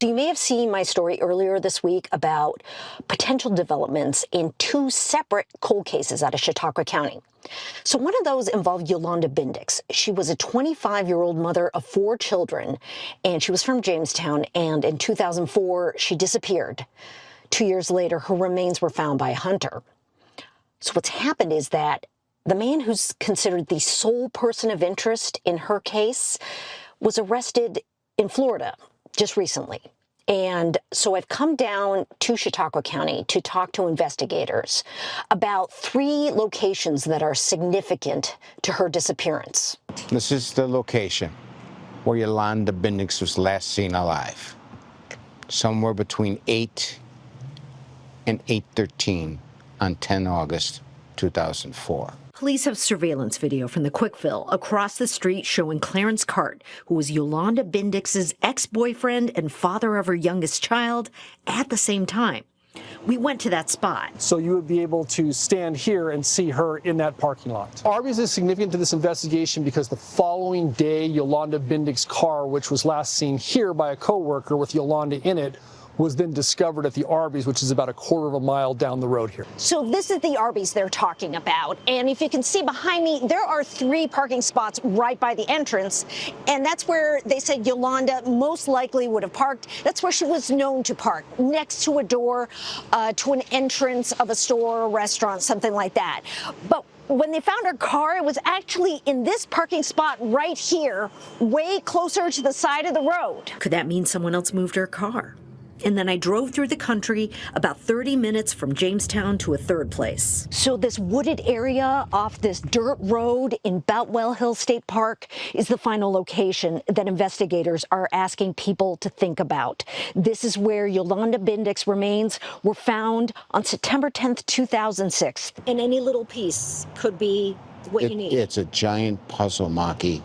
So you may have seen my story earlier this week about potential developments in two separate cold cases out of Chautauqua County. So one of those involved Yolanda Bindics. She was a 25-year-old mother of 4 children, and she was from Jamestown, and in 2004, she disappeared. 2 years later, her remains were found by a hunter. So what's happened is that the man who's considered the sole person of interest in her case was arrested in Florida just recently. And so I've come down to Chautauqua County to talk to investigators about 3 locations that are significant to her disappearance. This is the location where Yolanda Bindics was last seen alive, somewhere between 8 and 8:13 on 10 August 2004. Police have surveillance video from the Quickville across the street showing Clarence Cart, who was Yolanda Bindics' ex-boyfriend and father of her youngest child, at the same time. We went to that spot. So you would be able to stand here and see her in that parking lot. Arby's is significant to this investigation because the following day, Yolanda Bindics' car, which was last seen here by a co-worker with Yolanda in it, was then discovered at the Arby's, which is about a quarter of a mile down the road here. So this is the Arby's they're talking about. And if you can see behind me, there are 3 parking spots right by the entrance. And that's where they said Yolanda most likely would have parked. That's where she was known to park, next to a door, to an entrance of a store or restaurant, something like that. But when they found her car, it was actually in this parking spot right here, way closer to the side of the road. Could that mean someone else moved her car? And then I drove through the country about 30 minutes from Jamestown to a third place. So this wooded area off this dirt road in Boutwell Hill State Park is the final location that investigators are asking people to think about. This is where Yolanda Bindics' remains were found on September 10th, 2006. And any little piece could be what you need. It's a giant puzzle, Maki.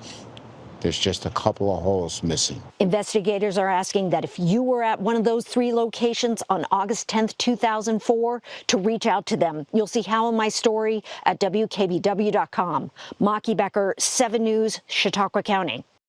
There's just a couple of holes missing. Investigators are asking that if you were at one of those 3 locations on August 10th, 2004, to reach out to them. You'll see how in my story at WKBW.com. Maki Becker, 7 News, Chautauqua County.